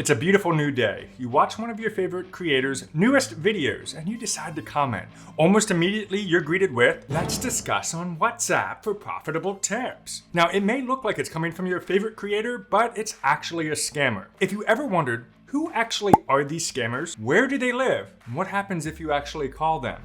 It's a beautiful new day. You watch one of your favorite creators' newest videos and you decide to comment. Almost immediately, you're greeted with, "Let's discuss on WhatsApp for profitable tips." Now, it may look like it's coming from your favorite creator, but it's actually a scammer. If you ever wondered, who actually are these scammers? Where do they live? And what happens if you actually call them?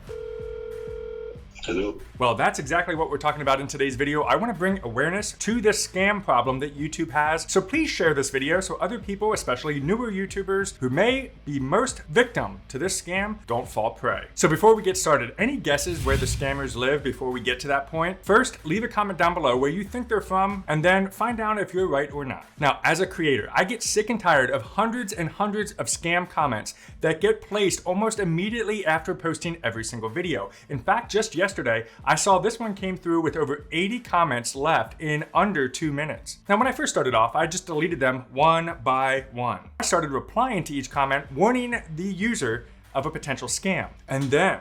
Hello. Well, that's exactly what we're talking about in today's video. I want to bring awareness to this scam problem that YouTube has. So please share this video so other people, especially newer YouTubers who may be most victim to this scam, don't fall prey. So before we get started, any guesses where the scammers live before we get to that point? First, leave a comment down below where you think they're from, and then find out if you're right or not. Now, as a creator, I get sick and tired of hundreds and hundreds of scam comments that get placed almost immediately after posting every single video. In fact, just yesterday, I saw this one came through with over 80 comments left in under 2 minutes. Now, when I first started off, I just deleted them one by one. I started replying to each comment, warning the user of a potential scam. And then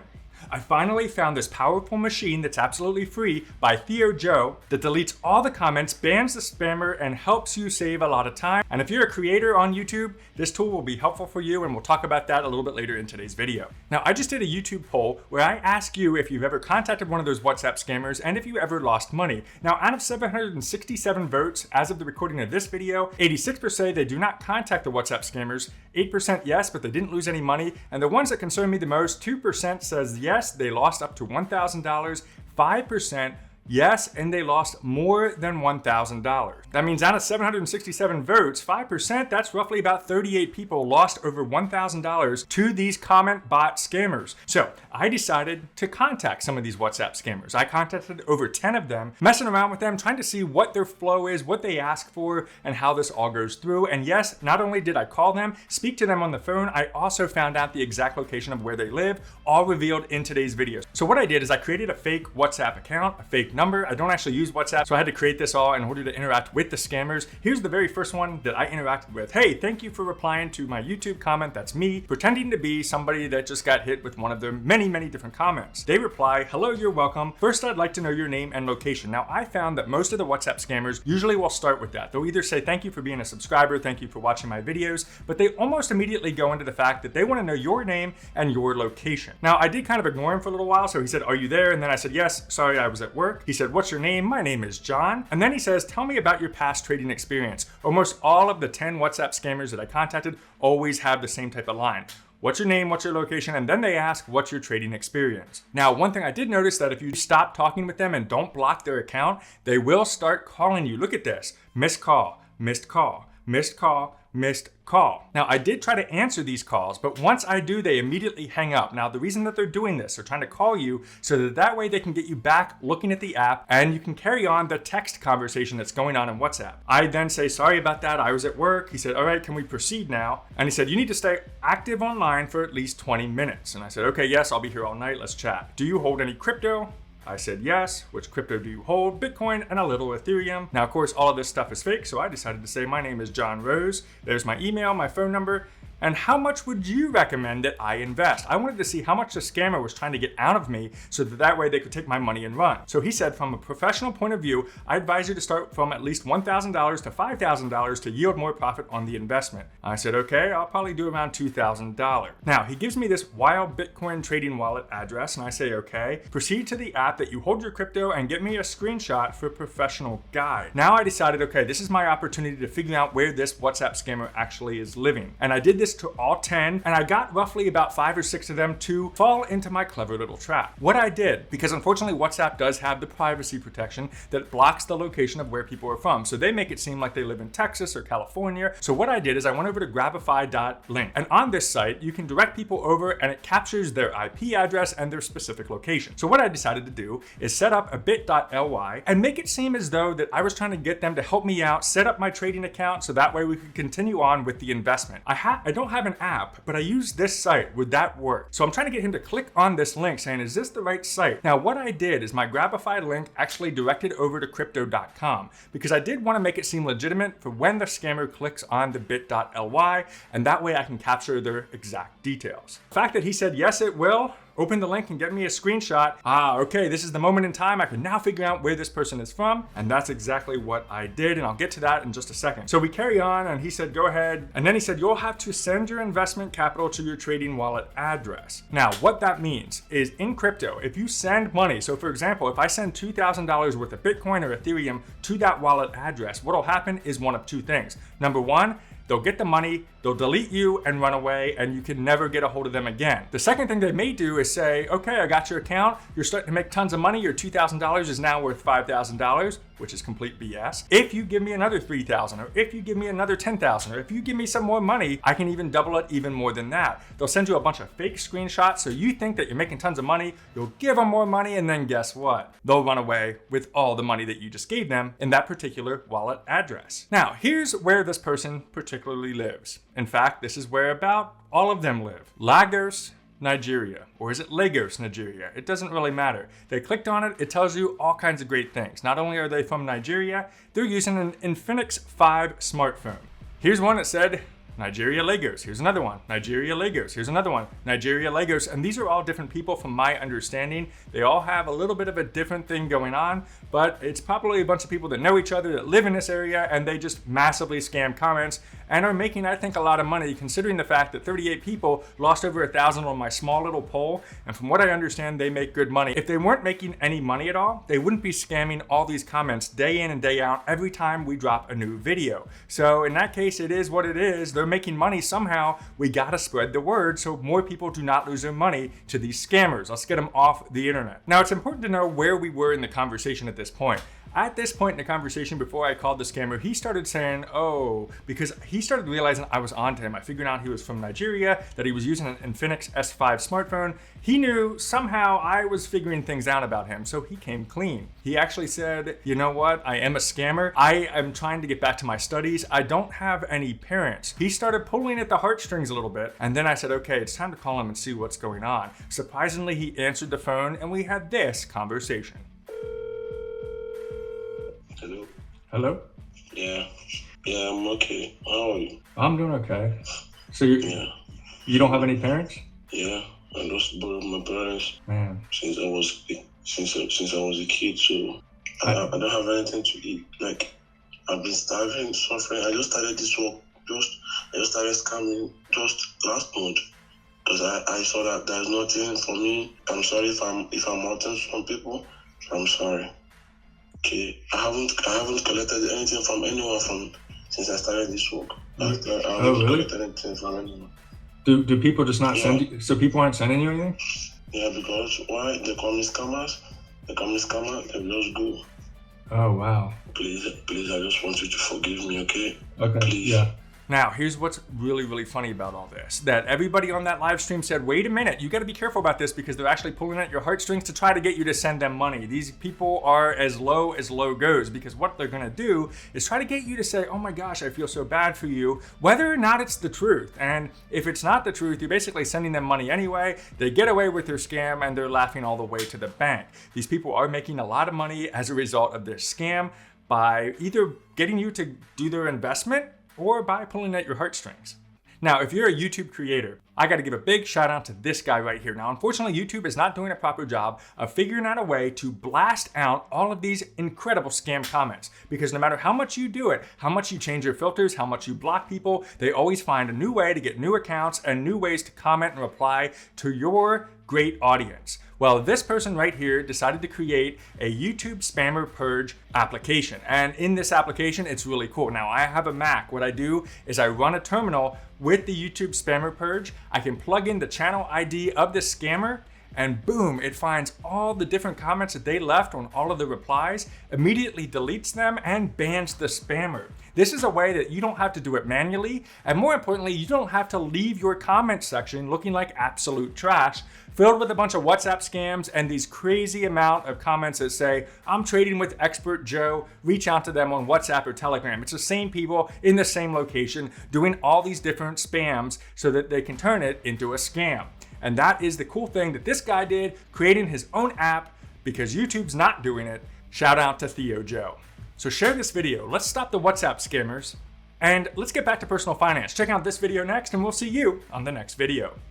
I finally found this powerful machine that's absolutely free by Theo Joe that deletes all the comments, bans the spammer, and helps you save a lot of time. And if you're a creator on YouTube, this tool will be helpful for you, and we'll talk about that a little bit later in today's video. Now, I just did a YouTube poll where I ask you if you've ever contacted one of those WhatsApp scammers and if you ever lost money. Now, out of 767 votes, as of the recording of this video, 86% say they do not contact the WhatsApp scammers, 8% yes, but they didn't lose any money, and the ones that concern me the most, 2% says yes, they lost up to $1,000, 5% yes, and they lost more than $1,000. That means out of 767 votes, 5%, that's roughly about 38 people lost over $1,000 to these comment bot scammers. So I decided to contact some of these WhatsApp scammers. I contacted over 10 of them, messing around with them, trying to see what their flow is, what they ask for, and how this all goes through. And yes, not only did I call them, speak to them on the phone, I also found out the exact location of where they live, all revealed in today's video. So what I did is I created a fake WhatsApp account, a fake number. I don't actually use WhatsApp, so I had to create this all in order to interact with the scammers. Here's the very first one that I interacted with. "Hey, thank you for replying to my YouTube comment." That's me pretending to be somebody that just got hit with one of their many, many different comments. They reply, "Hello, you're welcome. First, I'd like to know your name and location." Now, I found that most of the WhatsApp scammers usually will start with that. They'll either say, "Thank you for being a subscriber, thank you for watching my videos," but they almost immediately go into the fact that they want to know your name and your location. Now, I did kind of ignore him for a little while, so he said, "Are you there?" And then I said, "Yes, sorry, I was at work." He said, "What's your name?" "My name is John." And then he says, "Tell me about your past trading experience." Almost all of the 10 WhatsApp scammers that I contacted always have the same type of line. What's your name, what's your location, and then they ask, what's your trading experience? Now, one thing I did notice that if you stop talking with them and don't block their account, they will start calling you. Look at this, missed call, missed call, missed call, missed call. Now, I did try to answer these calls, but once I do, they immediately hang up. Now, the reason that they're doing this, they're trying to call you so that way they can get you back looking at the app and you can carry on the text conversation that's going on in WhatsApp. I then say, "Sorry about that, I was at work." He said, "All right, can we proceed now?" And he said, "You need to stay active online for at least 20 minutes. And I said, "Okay, yes, I'll be here all night, let's chat. Do you hold any crypto?" I said, "Yes." "Which crypto do you hold?" "Bitcoin and a little Ethereum." Now, of course, all of this stuff is fake, so I decided to say, "My name is John Rose. There's my email, my phone number. And how much would you recommend that I invest?" I wanted to see how much the scammer was trying to get out of me so that way they could take my money and run. So he said, "From a professional point of view, I advise you to start from at least $1,000 to $5,000 to yield more profit on the investment." I said, "Okay, I'll probably do around $2,000. Now, he gives me this wild Bitcoin trading wallet address, and I say, "Okay, proceed to the app that you hold your crypto and get me a screenshot for a professional guide." Now I decided, okay, this is my opportunity to figure out where this WhatsApp scammer actually is living. And I did this to all 10, and I got roughly about 5 or 6 of them to fall into my clever little trap. What I did, because unfortunately WhatsApp does have the privacy protection that blocks the location of where people are from, so they make it seem like they live in Texas or California. So what I did is I went over to grabify.link, and on this site you can direct people over and it captures their IP address and their specific location. So what I decided to do is set up a bit.ly and make it seem as though that I was trying to get them to help me out, set up my trading account so that way we could continue on with the investment. I don't have an app, but I use this site. Would that work? So I'm trying to get him to click on this link saying, "Is this the right site?" Now, what I did is my Grabify link actually directed over to crypto.com because I did want to make it seem legitimate for when the scammer clicks on the bit.ly, and that way I can capture their exact details. The fact that he said, "Yes, it will," open the link and get me a screenshot. Okay, this is the moment in time I can now figure out where this person is from. And that's exactly what I did. And I'll get to that in just a second. So we carry on and he said, go ahead. And then he said, you'll have to send your investment capital to your trading wallet address. Now, what that means is in crypto, if you send money, so for example, if I send $2,000 worth of Bitcoin or Ethereum to that wallet address, what'll happen is one of two things. Number one, they'll get the money, they'll delete you and run away, and you can never get a hold of them again. The second thing they may do is say, okay, I got your account, you're starting to make tons of money, your $2,000 is now worth $5,000, which is complete BS. If you give me another $3,000, or if you give me another $10,000, or if you give me some more money, I can even double it even more than that. They'll send you a bunch of fake screenshots, so you think that you're making tons of money, you'll give them more money, and then guess what? They'll run away with all the money that you just gave them in that particular wallet address. Now, here's where this person particularly lives. In fact, this is where about all of them live. Lagos, Nigeria. Or is it Lagos, Nigeria? It doesn't really matter. They clicked on it, it tells you all kinds of great things. Not only are they from Nigeria, they're using an Infinix 5 smartphone. Here's one that said, Nigeria, Lagos. Here's another one. Nigeria, Lagos. Here's another one. Nigeria, Lagos. And these are all different people from my understanding. They all have a little bit of a different thing going on, but it's probably a bunch of people that know each other, that live in this area, and they just massively scam comments and are making, I think, a lot of money considering the fact that 38 people lost over 1,000 on my small little poll. And from what I understand, they make good money. If they weren't making any money at all, they wouldn't be scamming all these comments day in and day out every time we drop a new video. So in that case, it is what it is. They're making money somehow. We gotta spread the word so more people do not lose their money to these scammers. Let's get them off the internet. Now, it's important to know where we were in the conversation at this point. At this point in the conversation, before I called the scammer, he started saying, oh, because he started realizing I was onto him. I figured out he was from Nigeria, that he was using an Infinix S5 smartphone. He knew somehow I was figuring things out about him, so he came clean. He actually said, you know what? I am a scammer. I am trying to get back to my studies. I don't have any parents. He started pulling at the heartstrings a little bit, and then I said, okay, it's time to call him and see what's going on. Surprisingly, he answered the phone, and we had this conversation. Hello? Hello? Yeah, I'm okay. How are you? I'm doing okay. So you don't have any parents? Yeah, I lost both of my parents. Man. Since I was a kid, so I don't have anything to eat. Like, I've been starving, suffering. I just started this work. I just started scamming just last month because I saw that there's nothing for me. I'm sorry if I'm hurting some people. I'm sorry. Okay, I haven't collected anything from anyone since I started this work. I haven't really? collected anything from anyone. Do people just not send you? So people aren't sending you anything? Yeah, because why? They call me scammers. They just go. Oh, wow. Please, I just want you to forgive me, okay? Okay. Please. Yeah. Now, here's what's really, really funny about all this. That everybody on that live stream said, wait a minute, you got to be careful about this because they're actually pulling at your heartstrings to try to get you to send them money. These people are as low goes because what they're going to do is try to get you to say, oh my gosh, I feel so bad for you, whether or not it's the truth. And if it's not the truth, you're basically sending them money anyway. They get away with their scam and they're laughing all the way to the bank. These people are making a lot of money as a result of their scam by either getting you to do their investment or by pulling at your heartstrings. Now, if you're a YouTube creator, I gotta give a big shout out to this guy right here. Now, unfortunately, YouTube is not doing a proper job of figuring out a way to blast out all of these incredible scam comments. Because no matter how much you do it, how much you change your filters, how much you block people, they always find a new way to get new accounts and new ways to comment and reply to your great audience. Well, this person right here decided to create a YouTube spammer purge application. And in this application, it's really cool. Now, I have a Mac. What I do is I run a terminal with the YouTube spammer purge. I can plug in the channel ID of the scammer and boom, it finds all the different comments that they left on all of the replies, immediately deletes them and bans the spammer. This is a way that you don't have to do it manually, and more importantly, you don't have to leave your comment section looking like absolute trash, filled with a bunch of WhatsApp scams and these crazy amount of comments that say, I'm trading with Expert Joe, reach out to them on WhatsApp or Telegram. It's the same people in the same location doing all these different spams so that they can turn it into a scam. And that is the cool thing that this guy did, creating his own app because YouTube's not doing it. Shout out to Theo Joe. So share this video. Let's stop the WhatsApp scammers and let's get back to personal finance. Check out this video next and we'll see you on the next video.